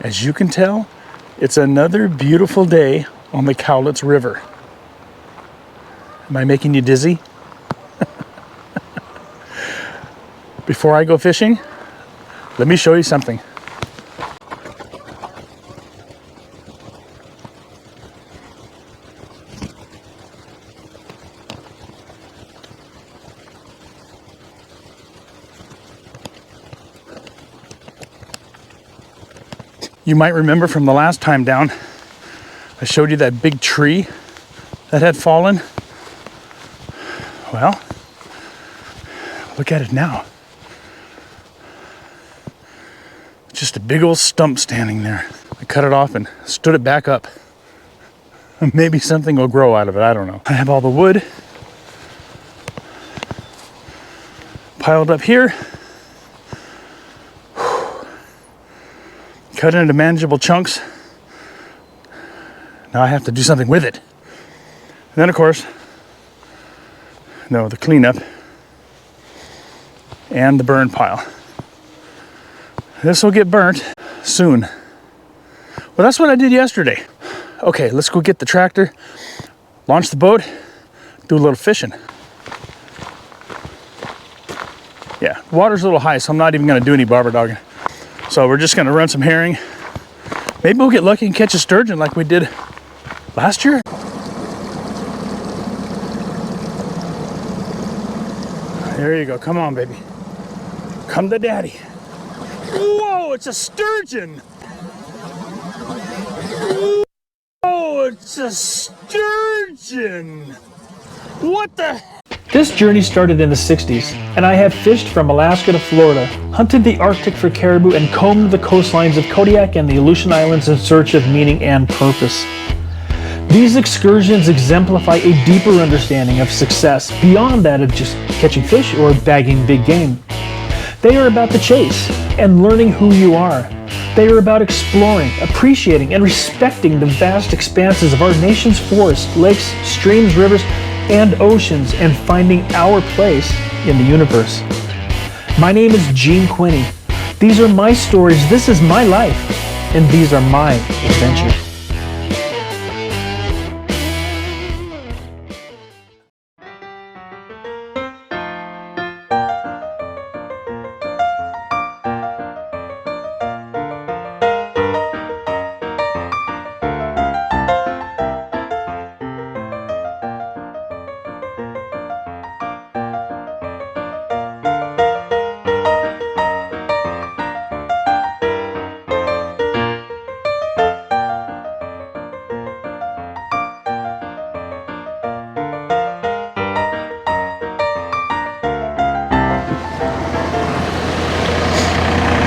As you can tell, it's another beautiful day on the Cowlitz River. Am I making you dizzy? Before I go fishing, let me show you something. You might remember from the last time down, I showed you that big tree that had fallen. Well, look at it now. Just a big old stump standing there. I cut it off and stood it back up. Maybe something will grow out of it, I don't know. I have all the wood piled up here. Cut it into manageable chunks. Now I have to do something with it. And then of course, the cleanup and the burn pile. This will get burnt soon. Well, that's what I did yesterday. Okay, let's go get the tractor, launch the boat, do a little fishing. Yeah, the water's a little high, so I'm not even gonna do any barber dogging. So we're just gonna run some herring. Maybe we'll get lucky and catch a sturgeon like we did last year. There you go, come on baby. Come to daddy. Whoa, it's a sturgeon. Oh, it's a sturgeon. What the? This journey started in the 60s, and I have fished from Alaska to Florida, hunted the Arctic for caribou, and combed the coastlines of Kodiak and the Aleutian Islands in search of meaning and purpose. These excursions exemplify a deeper understanding of success beyond that of just catching fish or bagging big game. They are about the chase and learning who you are. They are about exploring, appreciating, and respecting the vast expanses of our nation's forests, lakes, streams, rivers, and oceans, and finding our place in the universe. My name is Gene Quinney. These are my stories, this is my life, and these are my adventures.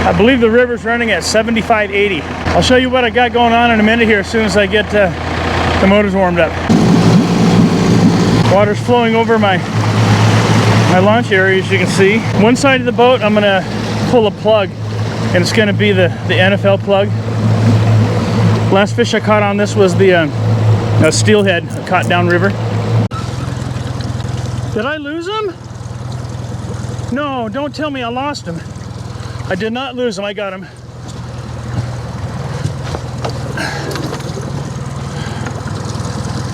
I believe the river's running at 75, 80. I'll show you what I got going on in a minute here as soon as I get the motors warmed up. Water's flowing over my launch area, as you can see. One side of the boat, I'm gonna pull a plug, and it's gonna be the NFL plug. Last fish I caught on this was the steelhead I caught downriver. Did I lose him? No, don't tell me I lost him. I did not lose him, I got him.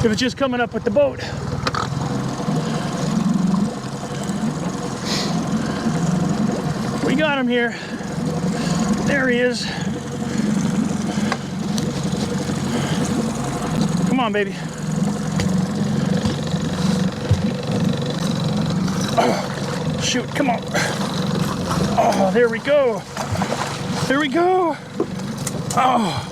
It was just coming up with the boat. We got him here. There he is. Come on, baby. Oh, shoot, come on. Oh, there we go. There we go. Oh.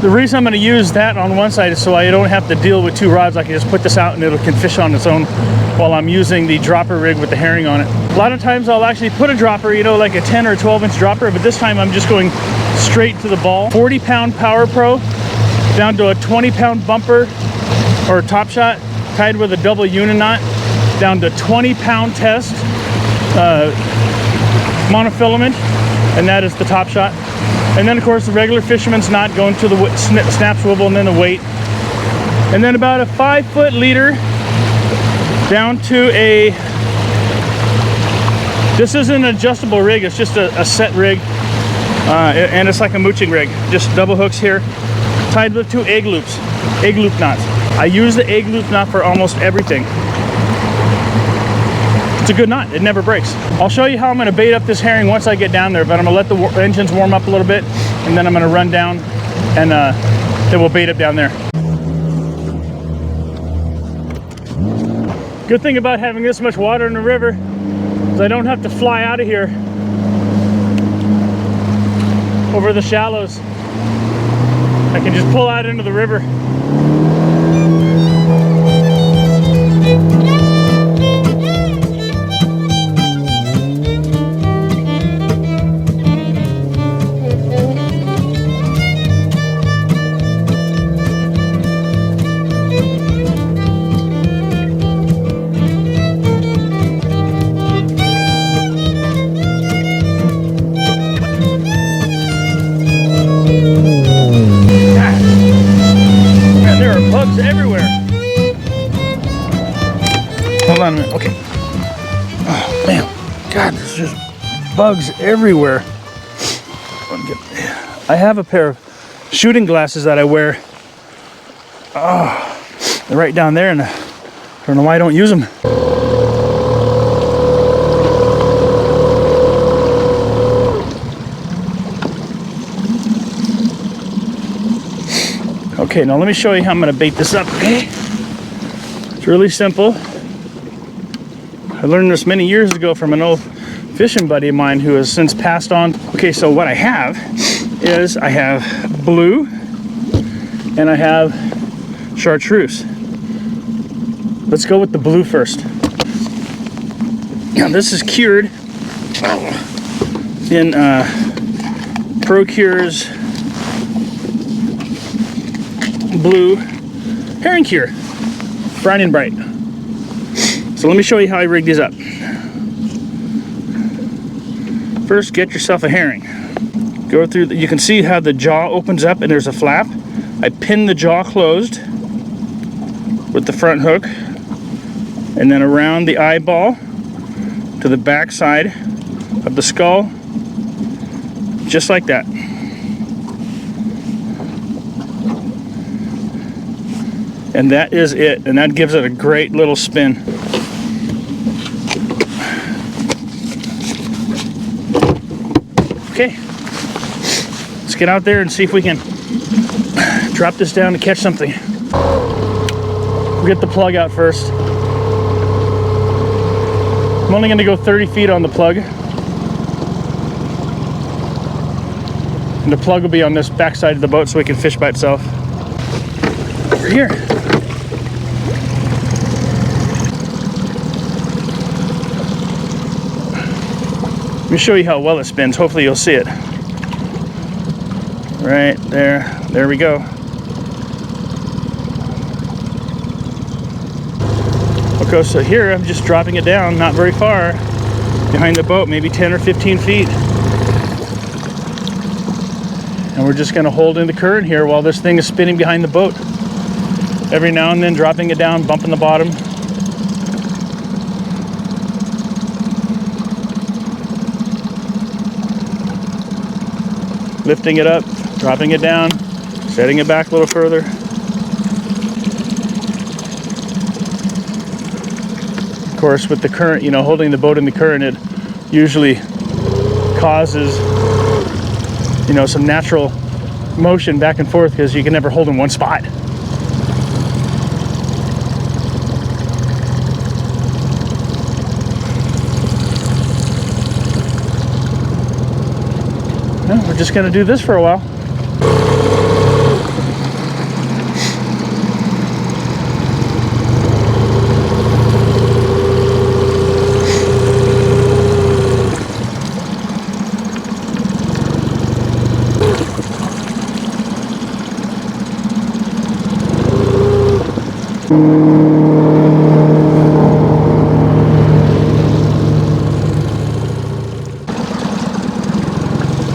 The reason I'm going to use that on one side is so I don't have to deal with two rods. I can just put this out and it can fish on its own while I'm using the dropper rig with the herring on it. A lot of times I'll actually put a dropper, you know, like a 10 or 12 inch dropper, but this time I'm just going straight to the ball. 40-pound Power Pro down to a 20-pound bumper or top shot tied with a double uniknot down to 20-pound test monofilament, and that is the top shot. And then of course the regular fisherman's knot going to the snap swivel and then the weight. And then about a 5-foot leader down to this is an adjustable rig, it's just a set rig And it's like a mooching rig, just double hooks here, tied with 2 egg loop knots. I use the egg loop knot for almost everything. It's a good knot, it never breaks. I'll show you how I'm gonna bait up this herring once I get down there, but I'm gonna let the engines warm up a little bit, and then I'm gonna run down, and then we'll bait up down there. Good thing about having this much water in the river is I don't have to fly out of here over the shallows. I can just pull out into the river. Everywhere. Hold on a minute. Okay. Oh man, God, there's just bugs everywhere. I have a pair of shooting glasses that I wear. Oh, they're right down there, and I don't know why I don't use them. Okay, now let me show you how I'm going to bait this up, okay? It's really simple. I learned this many years ago from an old fishing buddy of mine who has since passed on. Okay, so what I have is I have blue and I have Chartreuse. Let's go with the blue first. Now this is cured in Procure's blue herring cure, Brine and bright. So let me show you how I rig these up. First, get yourself a herring. Go through, you can see how the jaw opens up and there's a flap. I pin the jaw closed with the front hook, and then around the eyeball to the back side of the skull, just like that. And that is it, and that gives it a great little spin. Okay, let's get out there and see if we can drop this down to catch something. We'll get the plug out first. I'm only gonna go 30 feet on the plug. And the plug will be on this back side of the boat so we can fish by itself. Over here. Let me show you how well it spins. Hopefully you'll see it. Right there. There we go. Okay, so here I'm just dropping it down, not very far, behind the boat, maybe 10 or 15 feet. And we're just gonna hold in the current here while this thing is spinning behind the boat. Every now and then dropping it down, bumping the bottom. Lifting it up, dropping it down, setting it back a little further. Of course, with the current, you know, holding the boat in the current, it usually causes, you know, some natural motion back and forth because you can never hold in one spot. Well, we're just going to do this for a while.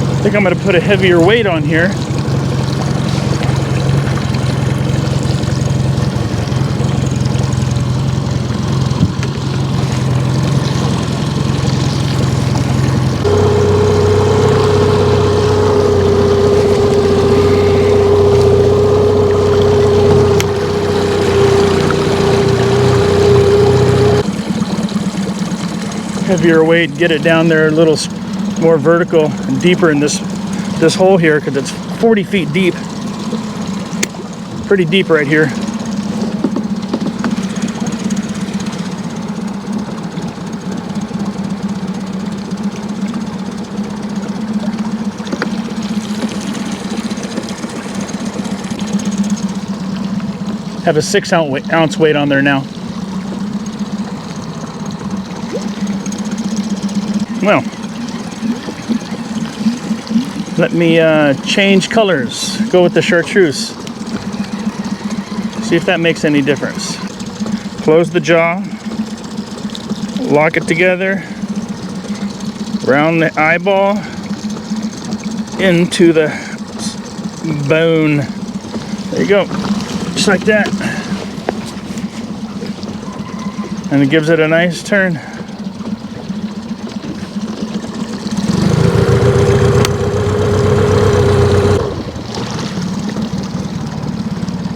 I think I'm going to put a heavier weight on here. heavier weight, get it down there a little more vertical and deeper in this hole here, because it's 40 feet deep. Pretty deep right here. Have a 6 ounce weight on there now. Well, let me change colors. Go with the Chartreuse. See if that makes any difference. Close the jaw. Lock it together. Round the eyeball into the bone. There you go. Just like that. And it gives it a nice turn.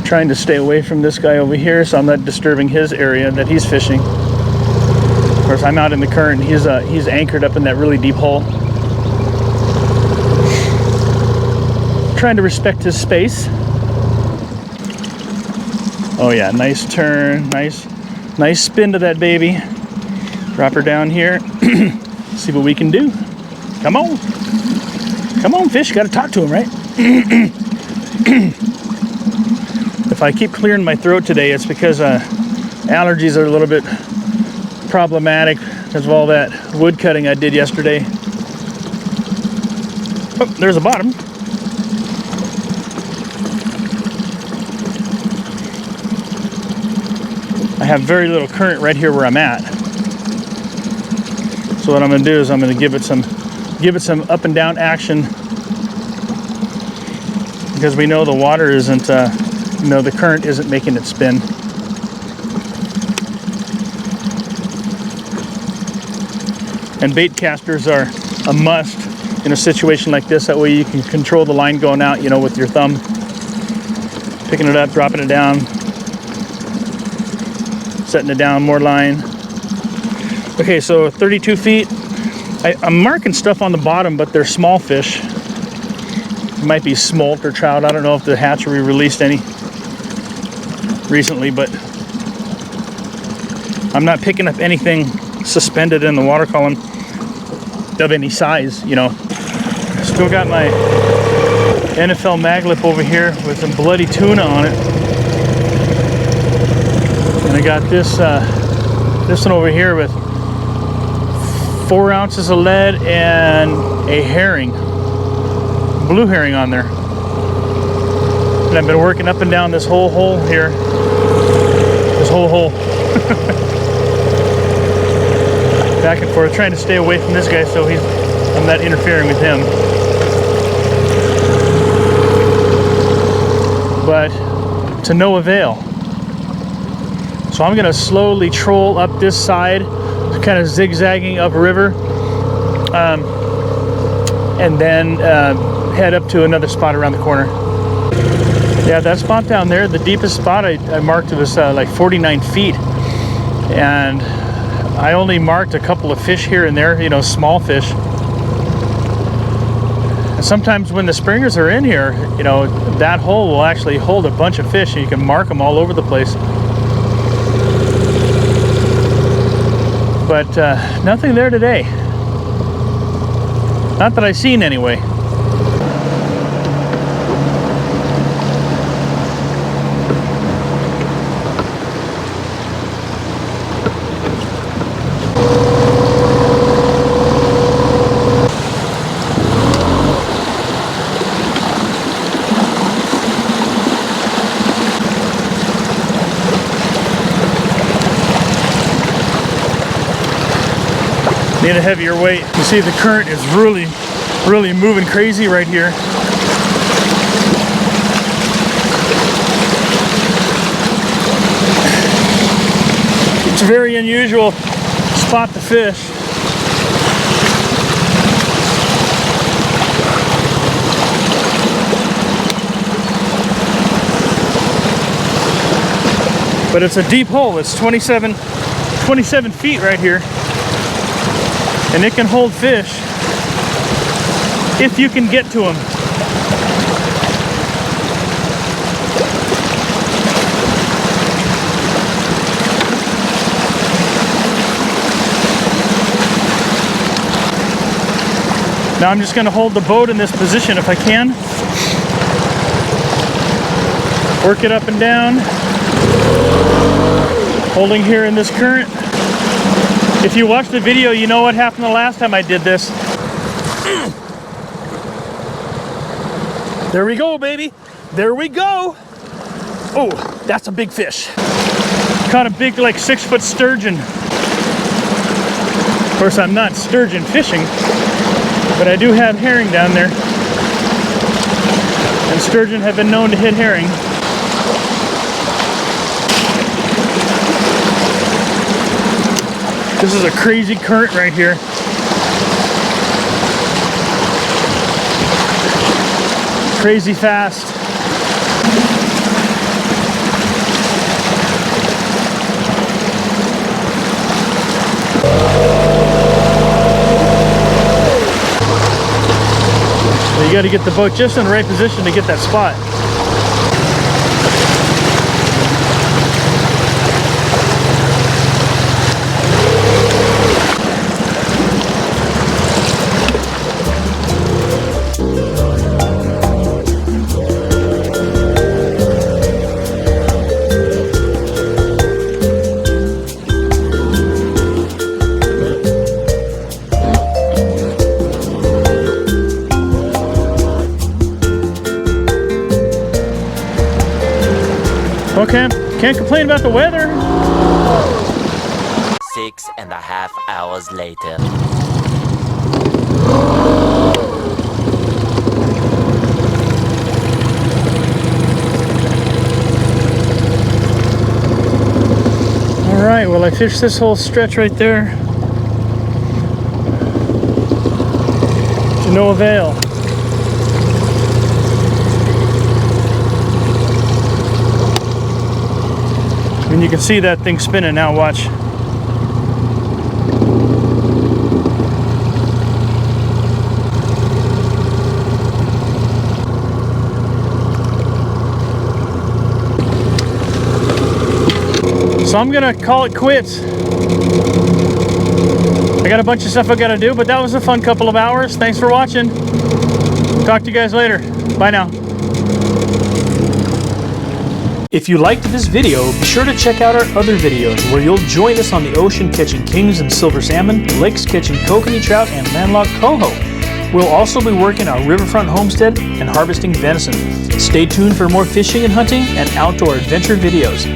Trying to stay away from this guy over here so I'm not disturbing his area that he's fishing. Of course, I'm out in the current. He's anchored up in that really deep hole. Trying to respect his space. Oh yeah, nice turn, nice spin to that baby. Drop her down here. See what we can do. Come on. Come on, fish. Got to talk to him, right? If I keep clearing my throat today, it's because allergies are a little bit problematic because of all that wood cutting I did yesterday. Oh, there's a bottom. I have very little current right here where I'm at. So what I'm going to do is I'm going to give it some up and down action, because we know the water isn't, the current isn't making it spin. And bait casters are a must in a situation like this. That way you can control the line going out, with your thumb. Picking it up, dropping it down, setting it down, more line. Okay, so 32 feet. I'm marking stuff on the bottom, but they're small fish. It might be smolt or trout. I don't know if the hatchery released any recently, but I'm not picking up anything suspended in the water column of any size, Still got my NFL Maglip over here with some Bloody Tuna on it. And I got this one over here with 4 ounces of lead and a herring, blue herring on there. And I've been working up and down this whole hole here. This whole hole. Back and forth, trying to stay away from this guy so I'm not interfering with him. But to no avail. So I'm gonna slowly troll up this side, kind of zigzagging upriver, and then head up to another spot around the corner. Yeah, that spot down there, the deepest spot I marked, was like 49 feet. And I only marked a couple of fish here and there, small fish. And sometimes when the springers are in here, that hole will actually hold a bunch of fish, and you can mark them all over the place. But nothing there today. Not that I've seen anyway. Need a heavier weight. You see the current is really moving crazy right here. It's a very unusual spot to fish. But it's a deep hole. It's 27 feet right here. And it can hold fish if you can get to them. Now I'm just going to hold the boat in this position if I can. Work it up and down. Holding here in this current. If you watch the video, you know what happened the last time I did this. There we go, baby. There we go. Oh, that's a big fish. Caught a big, like 6-foot sturgeon. Of course, I'm not sturgeon fishing, but I do have herring down there. And sturgeon have been known to hit herring. This is a crazy current right here. Crazy fast. So you got to get the boat just in the right position to get that spot. Okay, can't complain about the weather. 6.5 hours later. All right, well, I fished this whole stretch right there to no avail. And you can see that thing spinning now, watch. So I'm gonna call it quits. I got a bunch of stuff I gotta do, but that was a fun couple of hours. Thanks for watching. Talk to you guys later. Bye now. If you liked this video, be sure to check out our other videos where you'll join us on the ocean catching kings and silver salmon, lakes catching kokanee trout and landlocked coho. We'll also be working our riverfront homestead and harvesting venison. Stay tuned for more fishing and hunting and outdoor adventure videos.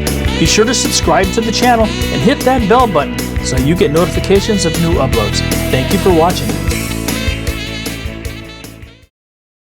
Be sure to subscribe to the channel and hit that bell button so you get notifications of new uploads. Thank you for watching.